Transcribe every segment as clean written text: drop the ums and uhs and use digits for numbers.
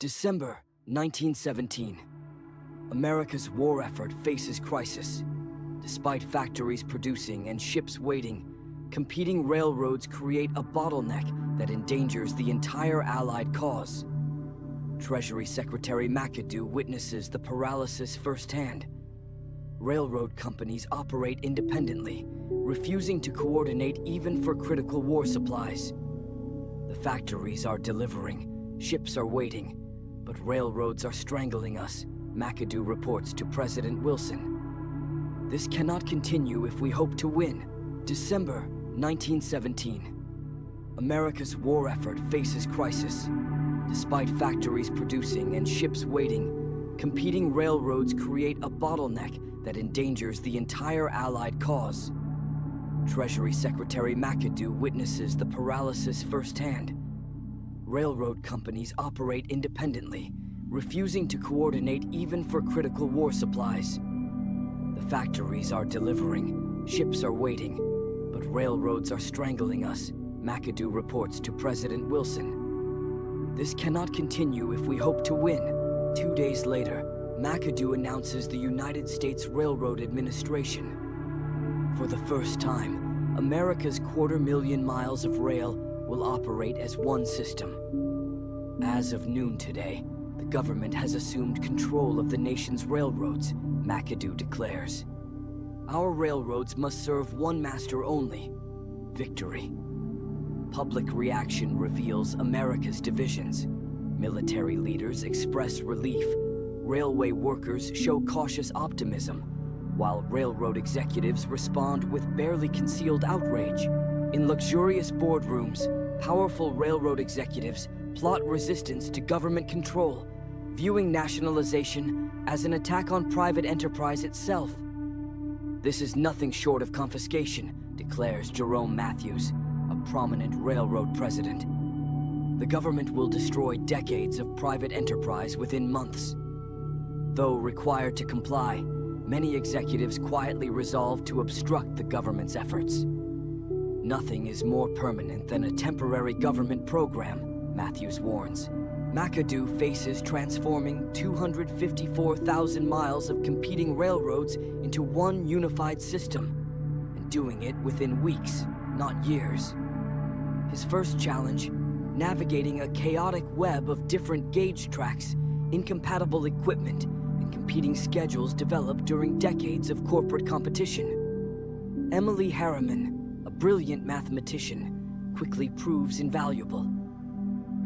December 1917. America's war effort faces crisis. Despite factories producing and ships waiting, competing railroads create a bottleneck that endangers the entire Allied cause. Treasury Secretary McAdoo witnesses the paralysis firsthand. Railroad companies operate independently, refusing to coordinate even for critical war supplies. The factories are delivering, ships are waiting, but railroads are strangling us, McAdoo reports to President Wilson. This cannot continue if we hope to win. December 1917. America's war effort faces crisis. Despite factories producing and ships waiting, competing railroads create a bottleneck that endangers the entire Allied cause. Treasury Secretary McAdoo witnesses the paralysis firsthand. Railroad companies operate independently, refusing to coordinate even for critical war supplies. The factories are delivering, ships are waiting, but railroads are strangling us, McAdoo reports to President Wilson. This cannot continue if we hope to win. 2 days later, McAdoo announces the United States Railroad Administration. For the first time, America's 250,000 miles of rail will operate as one system. As of noon today, the government has assumed control of the nation's railroads, McAdoo declares. Our railroads must serve one master only: victory. Public reaction reveals America's divisions. Military leaders express relief. Railway workers show cautious optimism, while railroad executives respond with barely concealed outrage. In luxurious boardrooms, powerful railroad executives plot resistance to government control, viewing nationalization as an attack on private enterprise itself. This is nothing short of confiscation, declares Jerome Matthews, a prominent railroad president. The government will destroy decades of private enterprise within months. Though required to comply, many executives quietly resolve to obstruct the government's efforts. Nothing is more permanent than a temporary government program, Matthews warns. McAdoo faces transforming 254,000 miles of competing railroads into one unified system, and doing it within weeks, not years. His first challenge, navigating a chaotic web of different gauge tracks, incompatible equipment, and competing schedules developed during decades of corporate competition. Emily Harriman, a brilliant mathematician, quickly proves invaluable.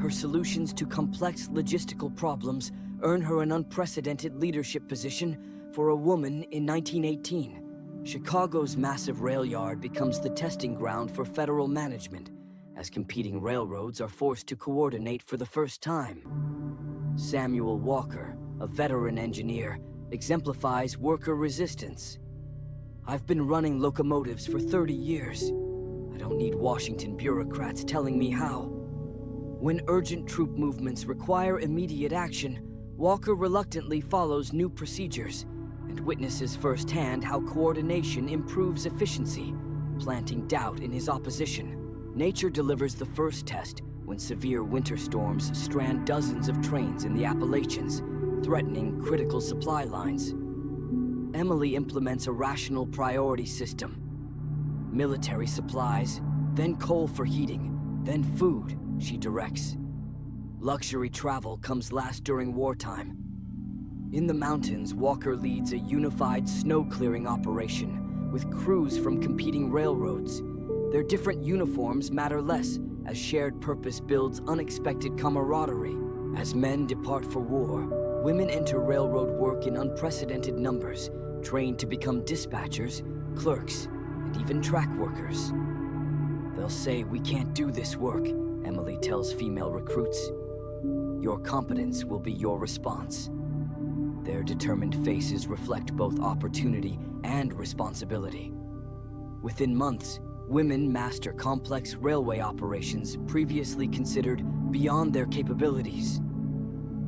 Her solutions to complex logistical problems earn her an unprecedented leadership position for a woman in 1918. Chicago's massive rail yard becomes the testing ground for federal management, as competing railroads are forced to coordinate for the first time. Samuel Walker, a veteran engineer, exemplifies worker resistance. "I've been running locomotives for 30 years. I don't need Washington bureaucrats telling me how." When urgent troop movements require immediate action, Walker reluctantly follows new procedures and witnesses firsthand how coordination improves efficiency, planting doubt in his opposition. Nature delivers the first test when severe winter storms strand dozens of trains in the Appalachians, threatening critical supply lines. Emily implements a rational priority system. Military supplies, then coal for heating, then food, she directs. Luxury travel comes last during wartime. In the mountains, Walker leads a unified snow-clearing operation with crews from competing railroads. Their different uniforms matter less, as shared purpose builds unexpected camaraderie. As men depart for war, women enter railroad work in unprecedented numbers, trained to become dispatchers, clerks, and even track workers. "They'll say we can't do this work," Emily tells female recruits. "Your competence will be your response." Their determined faces reflect both opportunity and responsibility. Within months, women master complex railway operations previously considered beyond their capabilities.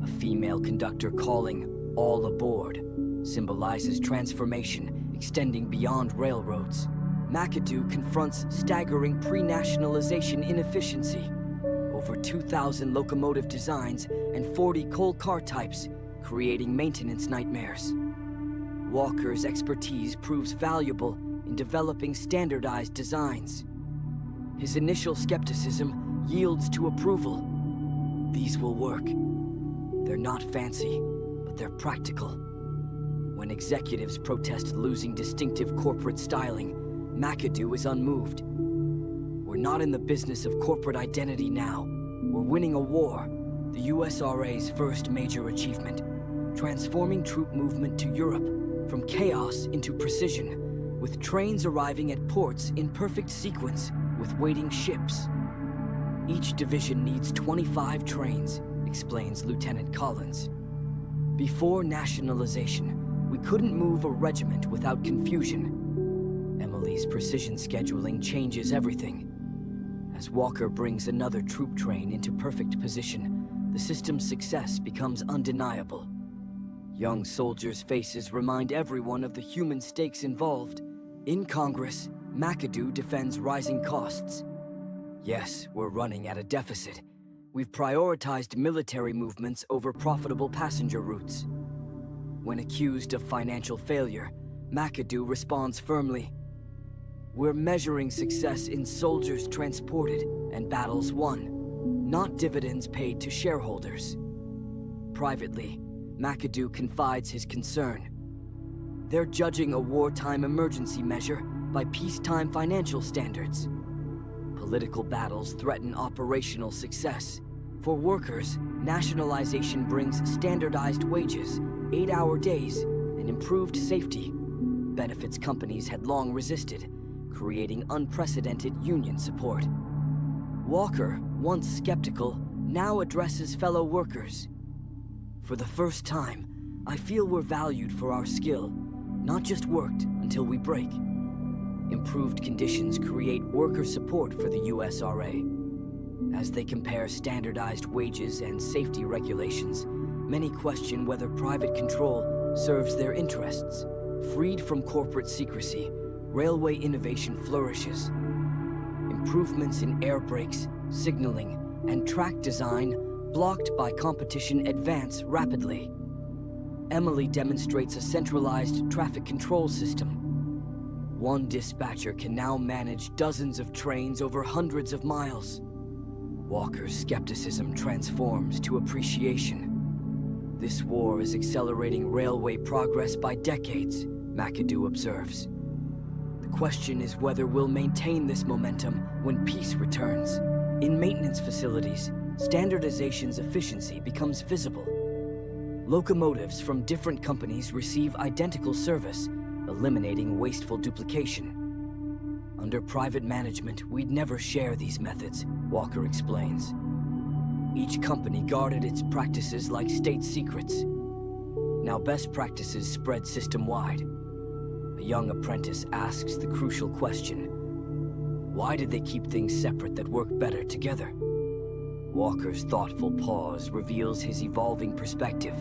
A female conductor calling "all aboard" symbolizes transformation extending beyond railroads. McAdoo confronts staggering pre-nationalization inefficiency. over 2,000 locomotive designs and 40 coal car types, creating maintenance nightmares. Walker's expertise proves valuable in developing standardized designs. His initial skepticism yields to approval. These will work. They're not fancy, but they're practical. When executives protest losing distinctive corporate styling, McAdoo is unmoved. We're not in the business of corporate identity now. We're winning a war, the USRA's first major achievement, transforming troop movement to Europe from chaos into precision, with trains arriving at ports in perfect sequence with waiting ships. Each division needs 25 trains, explains Lieutenant Collins. Before nationalization, we couldn't move a regiment without confusion. Emily's precision scheduling changes everything. As Walker brings another troop train into perfect position, the system's success becomes undeniable. Young soldiers' faces remind everyone of the human stakes involved. In Congress, McAdoo defends rising costs. Yes, we're running at a deficit. We've prioritized military movements over profitable passenger routes. When accused of financial failure, McAdoo responds firmly. We're measuring success in soldiers transported and battles won, not dividends paid to shareholders. Privately, McAdoo confides his concern. They're judging a wartime emergency measure by peacetime financial standards. Political battles threaten operational success. For workers, nationalization brings standardized wages, 8-hour days, and improved safety. Benefits companies had long resisted, creating unprecedented union support. Walker, once skeptical, now addresses fellow workers. For the first time, I feel we're valued for our skill, not just worked until we break. Improved conditions create worker support for the USRA. As they compare standardized wages and safety regulations, many question whether private control serves their interests. Freed from corporate secrecy, railway innovation flourishes. Improvements in air brakes, signaling, and track design, blocked by competition, advance rapidly. Emily demonstrates a centralized traffic control system. One dispatcher can now manage dozens of trains over hundreds of miles. Walker's skepticism transforms to appreciation. This war is accelerating railway progress by decades, McAdoo observes. The question is whether we'll maintain this momentum when peace returns. In maintenance facilities, standardization's efficiency becomes visible. Locomotives from different companies receive identical service, eliminating wasteful duplication. Under private management, we'd never share these methods, Walker explains. Each company guarded its practices like state secrets. Now best practices spread system-wide. A young apprentice asks the crucial question: why did they keep things separate that work better together? Walker's thoughtful pause reveals his evolving perspective.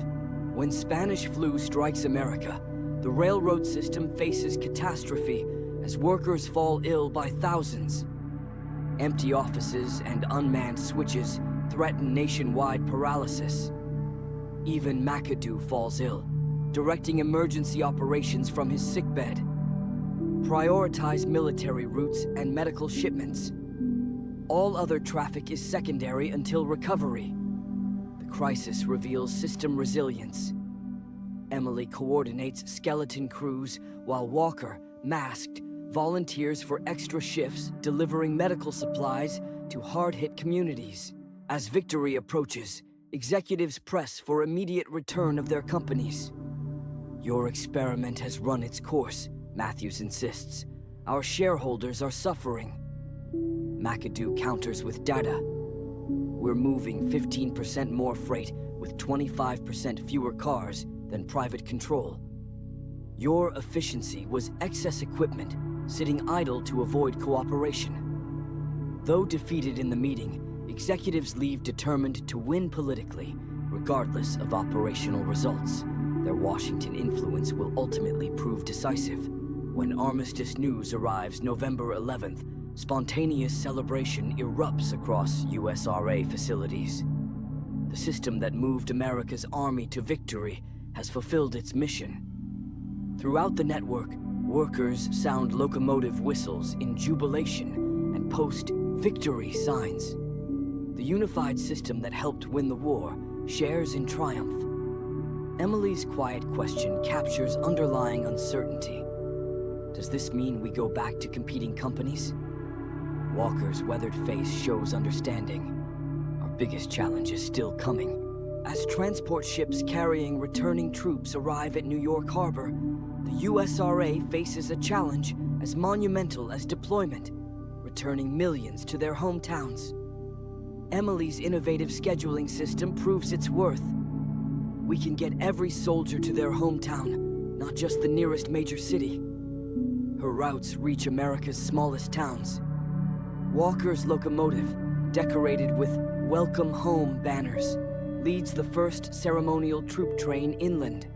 When Spanish flu strikes America, the railroad system faces catastrophe as workers fall ill by thousands. Empty offices and unmanned switches threaten nationwide paralysis. Even McAdoo falls ill, directing emergency operations from his sickbed. Prioritize military routes and medical shipments. All other traffic is secondary until recovery. The crisis reveals system resilience. Emily coordinates skeleton crews while Walker, masked, volunteers for extra shifts delivering medical supplies to hard-hit communities. As victory approaches, executives press for immediate return of their companies. Your experiment has run its course, Matthews insists. Our shareholders are suffering. McAdoo counters with data. We're moving 15% more freight with 25% fewer cars than private control. Your efficiency was excess equipment sitting idle to avoid cooperation. Though defeated in the meeting, executives leave determined to win politically, regardless of operational results. Their Washington influence will ultimately prove decisive. When armistice news arrives November 11th, Spontaneous celebration erupts across USRA facilities. The system that moved America's army to victory has fulfilled its mission. Throughout the network, workers sound locomotive whistles in jubilation and post victory signs. The unified system that helped win the war shares in triumph. Emily's quiet question captures underlying uncertainty. Does this mean we go back to competing companies? Walker's weathered face shows understanding. Our biggest challenge is still coming. As transport ships carrying returning troops arrive at New York Harbor, the USRA faces a challenge as monumental as deployment, returning millions to their hometowns. Emily's innovative scheduling system proves its worth. We can get every soldier to their hometown, not just the nearest major city. Her routes reach America's smallest towns. Walker's locomotive, decorated with "Welcome Home" banners, leads the first ceremonial troop train inland.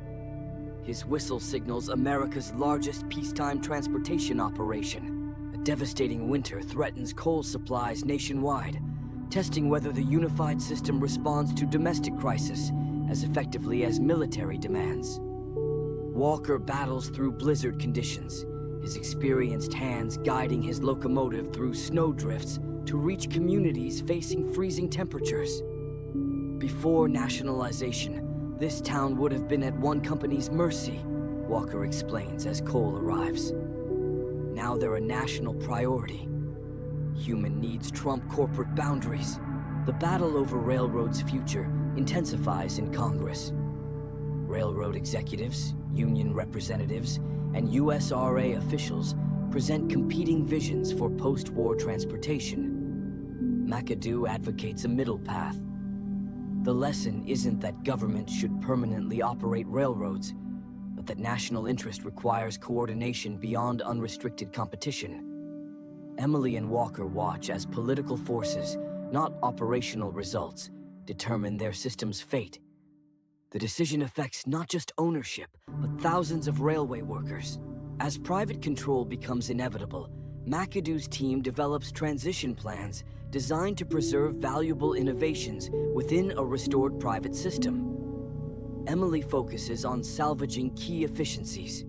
His whistle signals America's largest peacetime transportation operation. A devastating winter threatens coal supplies nationwide, testing whether the unified system responds to domestic crisis as effectively as military demands. Walker battles through blizzard conditions, his experienced hands guiding his locomotive through snowdrifts to reach communities facing freezing temperatures. Before nationalization, this town would have been at one company's mercy, Walker explains as coal arrives. Now they're a national priority. Human needs trump corporate boundaries. The battle over railroad's future intensifies in Congress. Railroad executives, union representatives, and USRA officials present competing visions for post-war transportation. McAdoo advocates a middle path. The lesson isn't that government should permanently operate railroads, but that national interest requires coordination beyond unrestricted competition. Emily and Walker watch as political forces, not operational results, determine their system's fate. The decision affects not just ownership, but thousands of railway workers. As private control becomes inevitable, McAdoo's team develops transition plans designed to preserve valuable innovations within a restored private system. Emily focuses on salvaging key efficiencies.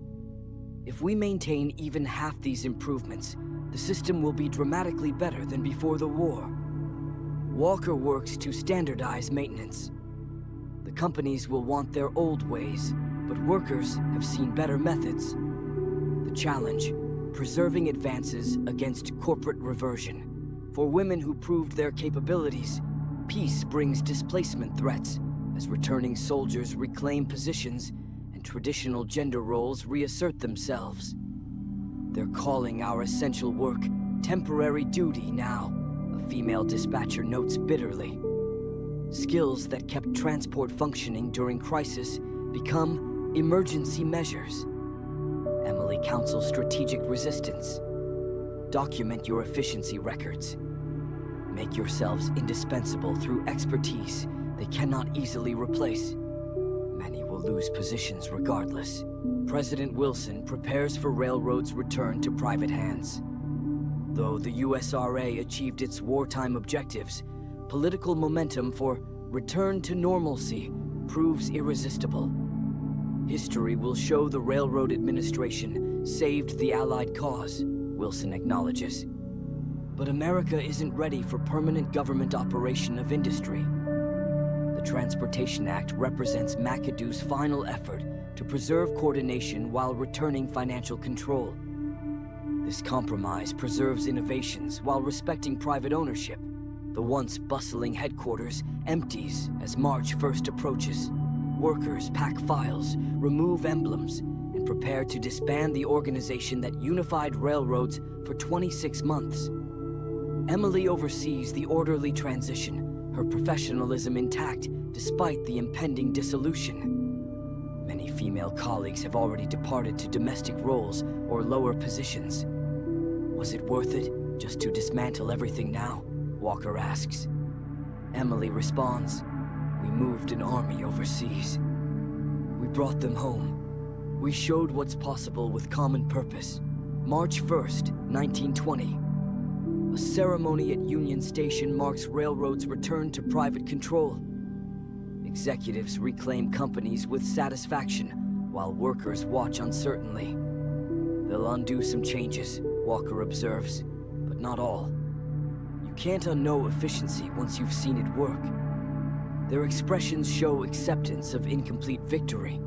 If we maintain even half these improvements, the system will be dramatically better than before the war. Walker works to standardize maintenance. The companies will want their old ways, but workers have seen better methods. The challenge, preserving advances against corporate reversion. For women who proved their capabilities, peace brings displacement threats as returning soldiers reclaim positions and traditional gender roles reassert themselves. They're calling our essential work temporary duty now, a female dispatcher notes bitterly. Skills that kept transport functioning during crisis become emergency measures. Emily counsels strategic resistance. Document your efficiency records. Make yourselves indispensable through expertise they cannot easily replace. Many will lose positions regardless. President Wilson prepares for railroads' return to private hands. Though the USRA achieved its wartime objectives, political momentum for return to normalcy proves irresistible. History will show the Railroad Administration saved the Allied cause, Wilson acknowledges. But America isn't ready for permanent government operation of industry. The Transportation Act represents McAdoo's final effort to preserve coordination while returning financial control. This compromise preserves innovations while respecting private ownership. The once bustling headquarters empties as March 1st approaches. Workers pack files, remove emblems, and prepare to disband the organization that unified railroads for 26 months. Emily oversees the orderly transition, her professionalism intact despite the impending dissolution. Many female colleagues have already departed to domestic roles or lower positions. Was it worth it just to dismantle everything now? Walker asks. Emily responds, "We moved an army overseas. We brought them home. We showed what's possible with common purpose." March 1st, 1920. A ceremony at Union Station marks railroads' return to private control. Executives reclaim companies with satisfaction, while workers watch uncertainly. They'll undo some changes, Walker observes, but not all. You can't unknow efficiency once you've seen it work. Their expressions show acceptance of incomplete victory.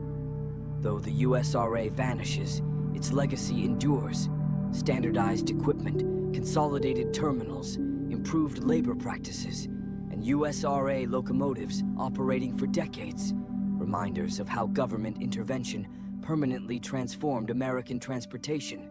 Though the USRA vanishes, its legacy endures. Standardized equipment, consolidated terminals, improved labor practices, and USRA locomotives operating for decades. Reminders of how government intervention permanently transformed American transportation.